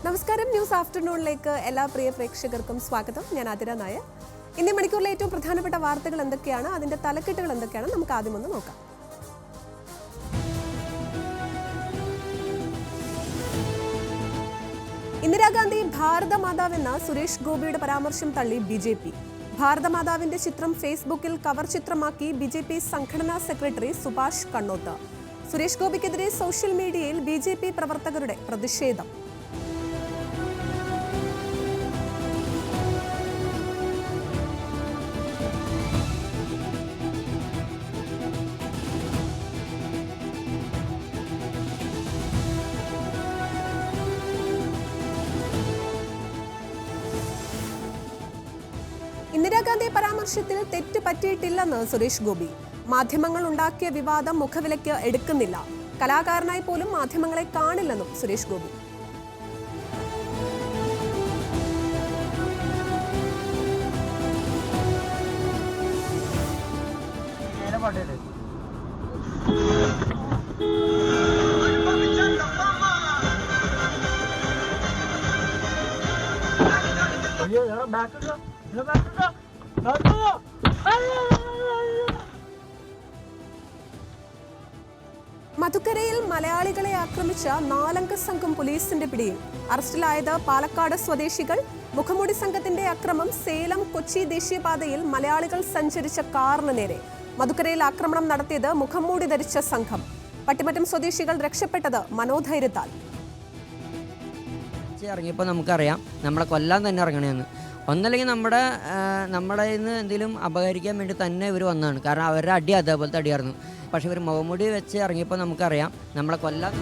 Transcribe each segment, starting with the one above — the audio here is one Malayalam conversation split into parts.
നമസ്കാരം, ന്യൂസ് ആഫ്റ്റർനൂണിലേക്ക് എല്ലാ പ്രിയ പ്രേക്ഷകർക്കും സ്വാഗതം. ഞാൻ ആതിര നായർ. ഇന്നേ മണിക്കൂറിലെ ഏറ്റവും പ്രധാനപ്പെട്ട വാർത്തകൾ എന്തൊക്കെയാണ്, അതിന്റെ തലക്കെട്ടുകൾ എന്തൊക്കെയാണ്, നമുക്ക് ആദ്യം ഒന്ന് നോക്കാം. ഇന്ദിരാഗാന്ധി ഭാരതമാതാവെന്ന സുരേഷ് ഗോപിയുടെ പരാമർശം തള്ളി ബി.ജെ.പി. ഭാരതമാതാവിന്റെ ചിത്രം ഫേസ്ബുക്കിൽ കവർ ചിത്രമാക്കി ബി.ജെ.പി. സംഘടനാ സെക്രട്ടറി സുഭാഷ് കണ്ണോത്ത്. സുരേഷ് ഗോപിക്കെതിരെ സോഷ്യൽ മീഡിയയിൽ ബി.ജെ.പി. പ്രവർത്തകരുടെ പ്രതിഷേധം. ഇന്ദിരാഗാന്ധി പരാമർശത്തിൽ തെറ്റ് പറ്റിയിട്ടില്ലെന്ന് സുരേഷ് ഗോപി. മാധ്യമങ്ങൾ ഉണ്ടാക്കിയ വിവാദം മുഖവിലയ്ക്ക് എടുക്കുന്നില്ല. കലാകാരനായി പോലും മാധ്യമങ്ങളെ കാണില്ലെന്നും സുരേഷ് ഗോപി. മധുക്കരയിൽ മലയാളികളെ ആക്രമിച്ച 4-അംഗ സംഘം പോലീസിന്റെ പിടിയിൽ. അറസ്റ്റിലായത് പാലക്കാട് സ്വദേശികൾ. മുഖംമൂടി സംഘത്തിന്റെ അക്രമം സേലം കൊച്ചി ദേശീയപാതയിൽ മലയാളികൾ സഞ്ചരിച്ച കാറിന് നേരെ. മധുക്കരയിൽ ആക്രമണം നടത്തിയത് മുഖംമൂടി ധരിച്ച സംഘം. പട്ടിമറ്റം സ്വദേശികൾ രക്ഷപ്പെട്ടത് മനോധൈര്യത്താൽ. ഇറങ്ങിയപ്പോൾ നമുക്കറിയാം നമ്മളെ കൊല്ലാൻ തന്നെ ഇറങ്ങണമെന്ന്. ഒന്നല്ലെങ്കിൽ നമ്മുടെ ഇന്ന് എന്തെങ്കിലും അപകരിക്കാൻ വേണ്ടി തന്നെ ഇവർ വന്നതാണ്. കാരണം അവരുടെ അടി അതേപോലത്തെ അടിയായിരുന്നു. പക്ഷെ ഇവർ മുഖംമൂടി വെച്ച് ഇറങ്ങിയപ്പോൾ നമുക്കറിയാം നമ്മളെ കൊല്ലാൻ.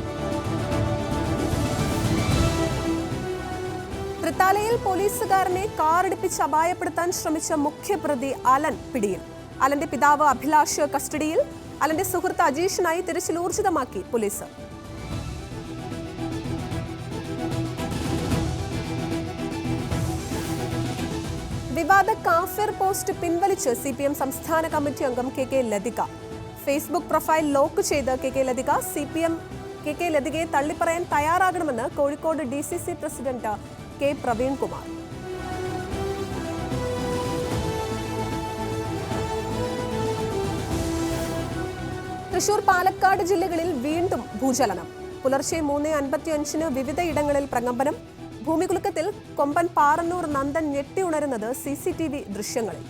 തൃത്താലയിൽ പോലീസുകാരനെ കാറിടിപ്പിച്ച് അപായപ്പെടുത്താൻ ശ്രമിച്ച മുഖ്യപ്രതി അലൻ പിടിയിൽ. അലന്റെ പിതാവ് അഭിലാഷ് കസ്റ്റഡിയിൽ. അലന്റെ സുഹൃത്ത് അജീഷിനായി തിരച്ചിൽ ഊർജിതമാക്കി പോലീസ്. വിവാദ കാഫിർ പോസ്റ്റ് പിൻവലിച്ച് CPM സംസ്ഥാന കമ്മിറ്റി അംഗം K Lathika. Facebook profile lock ചെയ്ത് കെ ലതിക. CPM കെ ലതികയെ തള്ളിപ്പറയാൻ തയ്യാറാകണമെന്ന് Kozhikode DCC president K Praveenkumar. Thrissur, Palakkad ജില്ലകളിൽ വീണ്ടും ഭൂചലനം. പുലർച്ചെ 3:55 വിവിധയിടങ്ങളിൽ പ്രകമ്പനം. ഭൂമികുലുക്കത്തിൽ കൊമ്പൻ പാറന്നൂർ നന്ദൻ ഞെട്ടി ഉണരുന്നത് CCTV ദൃശ്യങ്ങളിൽ.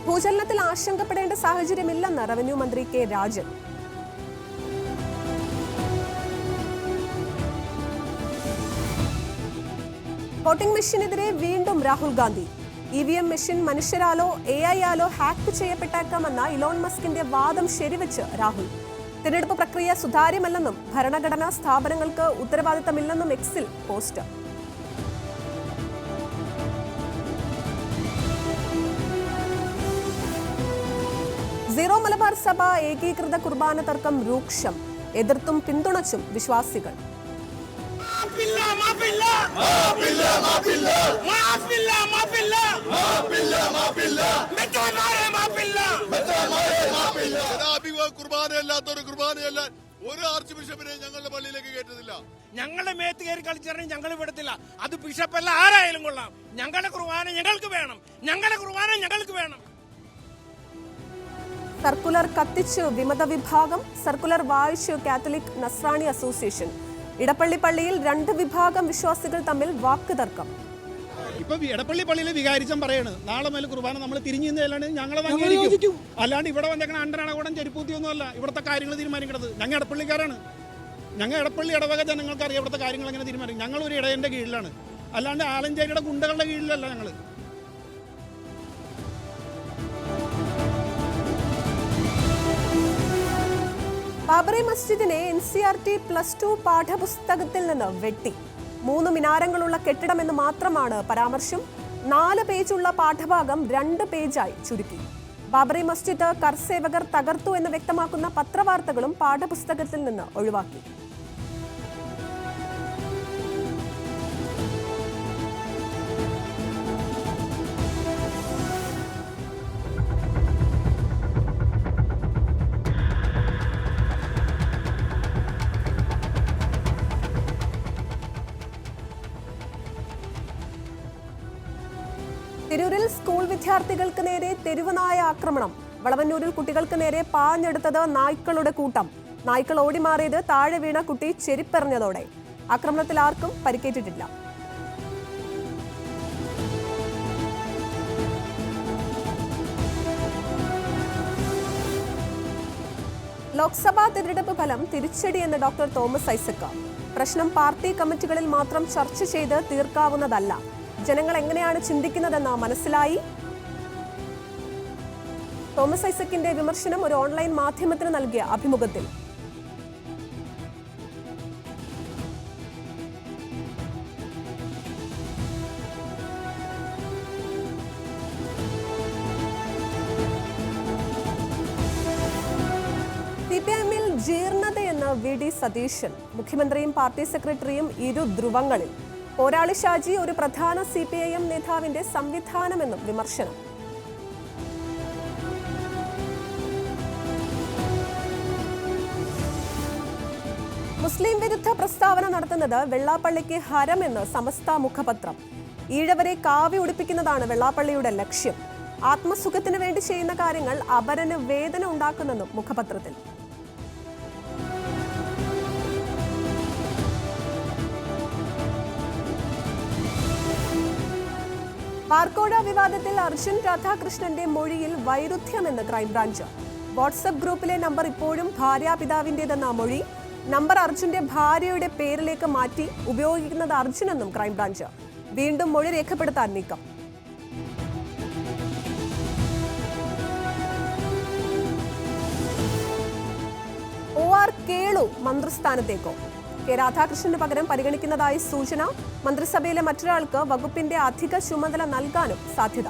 ഭൂചലനത്തിൽ ആശങ്കപ്പെടേണ്ട സാഹചര്യമില്ലെന്ന് റവന്യൂ മന്ത്രി കെ രാജൻ. വോട്ടിംഗ് മെഷീനെതിരെ വീണ്ടും രാഹുൽ ഗാന്ധി. EVM മെഷീൻ മനുഷ്യരാലോ AI ആലോ ഹാക്ക് ചെയ്യപ്പെട്ടേക്കാമെന്ന ഇലോൺ മസ്കിന്റെ വാദം ശരിവെച്ച് രാഹുൽ. തിരഞ്ഞെടുപ്പ് പ്രക്രിയ സുതാര്യമല്ലെന്നും ഭരണഘടനാ സ്ഥാപനങ്ങൾക്ക് ഉത്തരവാദിത്തമില്ലെന്നും എക്സിൽ പോസ്റ്റ്. സീറോ മലബാർ സഭ ഏകീകൃത കുർബാന തർക്കം രൂക്ഷം. എതിർത്തും പിന്തുണച്ചും വിശ്വാസികൾ. ഒരു ആർച്ച് ബിഷപ്പിനെ ഞങ്ങളുടെ പള്ളിയിലേക്ക് കേട്ടതില്ല. ഞങ്ങളുടെ മേത്ത് കയറി കളിച്ചിറങ്ങി ഞങ്ങൾ വിടത്തില്ല. അത് ബിഷപ്പല്ല, ആരായാലും കൊള്ളാം. ഞങ്ങളുടെ കുർബാന ഞങ്ങൾക്ക് വേണം. ഞങ്ങളുടെ കുർബാന ഞങ്ങൾക്ക് വേണം. സർക്കുലർ കത്തിച്ച് വിമത വിഭാഗം. സർക്കുലർ വായിച്ച് കാത്തലിക് നസ്രാണി അസോസിയേഷൻ. ഇടപ്പള്ളി പള്ളിയിൽ 2 വിഭാഗം വിശ്വാസികൾ തമ്മിൽ വാക്ക് തർക്കം. ഇപ്പൊ ഇടപ്പള്ളി പള്ളിയിലെ വികാരിച്ചം പറയാണ് നാളെ മേലെ കുർബാന നമ്മൾ തിരിഞ്ഞു ഞങ്ങളെ അല്ലാണ്ട് ഇവിടെ വന്നേക്കണ അണ്ടരണകൂടം ചെരുപ്പൂത്തിയൊന്നും അല്ല ഇവിടുത്തെ കാര്യങ്ങൾ തീരുമാനിക്കുന്നത്. ഞങ്ങൾ ഇടപ്പള്ളിക്കാരാണ്. ഞങ്ങൾ ഇടപ്പള്ളി ഇടവക ജനങ്ങൾക്ക് അറിയാം ഇവിടുത്തെ കാര്യങ്ങൾ എങ്ങനെ തീരുമാനിക്കും. ഞങ്ങൾ ഒരു ഇടയന്റെ കീഴിലാണ്, അല്ലാണ്ട് ആലഞ്ചേരിയുടെ ഗുണ്ടകളുടെ കീഴിലല്ല ഞങ്ങൾ. ബാബറി മസ്ജിദിനെ NCERT +2 പാഠപുസ്തകത്തിൽ നിന്ന് വെട്ടി. 3 മിനാരങ്ങളുള്ള കെട്ടിടമെന്ന് മാത്രമാണ് പരാമർശം. 4 പേജുള്ള പാഠഭാഗം 2 പേജായി ചുരുക്കി. ബാബറി മസ്ജിദ് കർസേവകർ തകർത്തു എന്ന് വ്യക്തമാക്കുന്ന പത്രവാർത്തകളും പാഠപുസ്തകത്തിൽ നിന്ന് ഒഴിവാക്കി. തിരൂരിൽ സ്കൂൾ വിദ്യാർത്ഥികൾക്ക് നേരെ തെരുവുനായ ആക്രമണം. വളവന്നൂരിൽ കുട്ടികൾക്ക് നേരെ പാഞ്ഞെടുത്തത് നായ്ക്കളുടെ കൂട്ടം. നായ്ക്കൾ ഓടിമാറിയത് താഴെ വീണ കുട്ടി ചെരിപ്പെറിഞ്ഞതോടെ. ആക്രമണത്തിൽ ആർക്കും പരിക്കേറ്റിട്ടില്ല. ലോക്സഭാ തിരഞ്ഞെടുപ്പ് ഫലം തിരിച്ചടിയെന്ന് ഡോക്ടർ തോമസ് ഐസക്. പ്രശ്നം പാർട്ടി കമ്മിറ്റികളിൽ മാത്രം ചർച്ച ചെയ്ത് തീർക്കാവുന്നതല്ല. ജനങ്ങൾ എങ്ങനെയാണ് ചിന്തിക്കുന്നതെന്ന് മനസ്സിലായി. തോമസ് ഐസക്കിന്റെ വിമർശനം ഒരു ഓൺലൈൻ മാധ്യമത്തിന് നൽകിയ അഭിമുഖത്തിൽ. സിപിഎമ്മിൽ ജീർണതയെന്ന് വി.ഡി. സതീശൻ. മുഖ്യമന്ത്രിയും പാർട്ടി സെക്രട്ടറിയും ഇരു ധ്രുവങ്ങളിൽ. പോരാളി ഷാജി ഒരു പ്രധാന സിപിഐഎം നേതാവിന്റെ സംവിധാനമെന്നും വിമർശനം. മുസ്ലിം വിരുദ്ധ പ്രസ്താവന നടത്തുന്നത് വെള്ളാപ്പള്ളിക്ക് ഹരമെന്ന് സമസ്ത മുഖപത്രം. ഈഴവരെ കാവി ഉടുപ്പിക്കുന്നതാണ് വെള്ളാപ്പള്ളിയുടെ ലക്ഷ്യം. ആത്മസുഖത്തിന് വേണ്ടി ചെയ്യുന്ന കാര്യങ്ങൾ അപരന് വേദന ഉണ്ടാക്കുന്നെന്നും മുഖപത്രത്തിൽ. പാർക്കോട വിവാദത്തിൽ അർജുൻ രാധാകൃഷ്ണന്റെ മൊഴിയിൽ വൈരുദ്ധ്യമെന്ന് ക്രൈംബ്രാഞ്ച്. വാട്സ്ആപ്പ് ഗ്രൂപ്പിലെ നമ്പർ ഇപ്പോഴും ഭാര്യാപിതാവിന്റേതെന്ന മൊഴി. നമ്പർ അർജുന്റെ ഭാര്യയുടെ പേരിലേക്ക് മാറ്റി ഉപയോഗിക്കുന്നത് അർജുനെന്നും ക്രൈംബ്രാഞ്ച്. വീണ്ടും മൊഴി രേഖപ്പെടുത്താൻ നീക്കം. OR കേളു മന്ത്രിസ്ഥാനത്തേക്കോ? കെ രാധാകൃഷ്ണന് പകരം പരിഗണിക്കുന്നതായി സൂചന. മന്ത്രിസഭയിലെ മറ്റൊരാൾക്ക് വകുപ്പിന്റെ അധിക ചുമതല നൽകാനും സാധ്യത.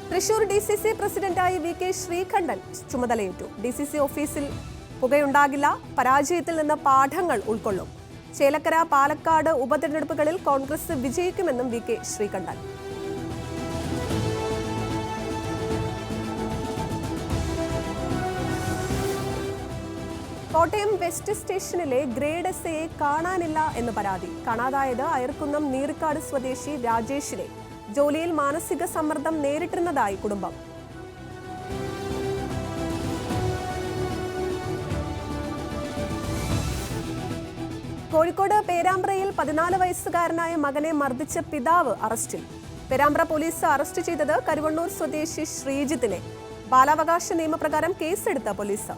തൃശൂർ DCC പ്രസിഡന്റായി VK ശ്രീകണ്ഠൻ ചുമതലയേറ്റു. DCC ഓഫീസിൽ പുകയുണ്ടാകില്ല. പരാജയത്തിൽ നിന്ന് പാഠങ്ങൾ ഉൾക്കൊള്ളും. ചേലക്കര, പാലക്കാട് ഉപതെരഞ്ഞെടുപ്പുകളിൽ കോൺഗ്രസ് വിജയിക്കുമെന്നും VK ശ്രീകണ്ഠൻ. കോട്ടയം വെസ്റ്റ് സ്റ്റേഷനിലെ ഗ്രേഡ് SIയെ കാണാനില്ല എന്ന് പരാതി. കാണാതായത് അയർക്കുന്നം നീറിക്കാട് സ്വദേശി രാജേഷിനെ. ജോലിയിൽ മാനസിക സമ്മർദ്ദം നേരിട്ടിരുന്നതായി കുടുംബം. കോഴിക്കോട് പേരാമ്പ്രയിൽ 14 വയസ്സുകാരനായ മകനെ മർദ്ദിച്ച പിതാവ് അറസ്റ്റിൽ. പേരാമ്പ്ര പോലീസ് അറസ്റ്റ് ചെയ്തത് കരുവണ്ണൂർ സ്വദേശി ശ്രീജിത്തിനെ. ബാലാവകാശ നിയമപ്രകാരം കേസെടുത്ത പോലീസ്.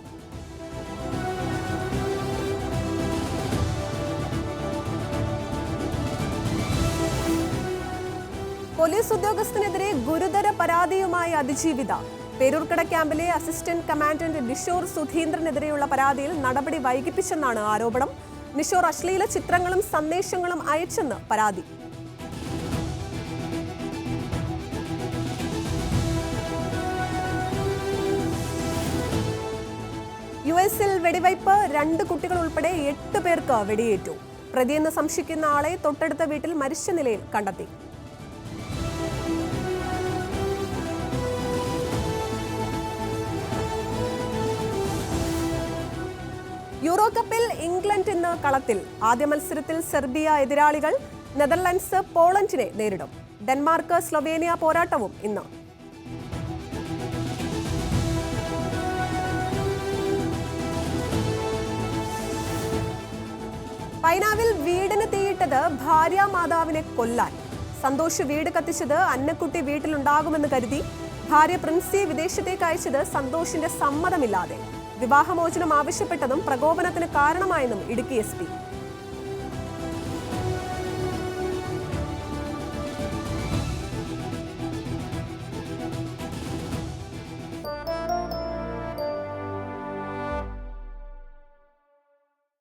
പോലീസ് ഉദ്യോഗസ്ഥനെതിരെ ഗുരുതര പരാതിയുമായി അതിജീവിത. പേരൂർക്കട ക്യാമ്പിലെ അസിസ്റ്റന്റ് കമാൻഡന്റ് നിഷോർ സുധീന്ദ്രനെതിരെയുള്ള പരാതിയിൽ നടപടി വൈകിപ്പിച്ചെന്നാണ് ആരോപണം. നിഷോർ അശ്ലീല ചിത്രങ്ങളും സന്ദേശങ്ങളും അയച്ചെന്ന് പരാതി. US-ൽ വെടിവയ്പ്. 2 കുട്ടികൾ ഉൾപ്പെടെ 8 പേർക്ക് വെടിയേറ്റു. പ്രതിയെന്ന് സംശയിക്കുന്ന ആളെ തൊട്ടടുത്ത വീട്ടിൽ മരിച്ച നിലയിൽ കണ്ടെത്തി. യൂറോ കപ്പിൽ ഇംഗ്ലണ്ട് ഇന്ന് കളത്തിൽ. ആദ്യ മത്സരത്തിൽ സെർബിയ എതിരാളികൾ. നെതർലൻഡ്സ് പോളണ്ടിനെ നേരിടും. ഡെൻമാർക്ക് സ്ലൊവേനിയ പോരാട്ടവും ഇന്ന്. പൈനാവിൽ വീടിന് തീയിട്ടത് ഭാര്യാമാതാവിനെ കൊല്ലാൻ. സന്തോഷ് വീട് കത്തിച്ചത് അന്നക്കുട്ടി വീട്ടിലുണ്ടാകുമെന്ന് കരുതി. ഭാര്യ പ്രിൻസിയെ വിദേശത്തേക്ക് അയച്ചത് സന്തോഷിന്റെ സമ്മതമില്ലാതെ. വിവാഹമോചനം ആവശ്യപ്പെട്ടതും പ്രകോപനത്തിന് കാരണമായെന്നും ഇടുക്കി SP.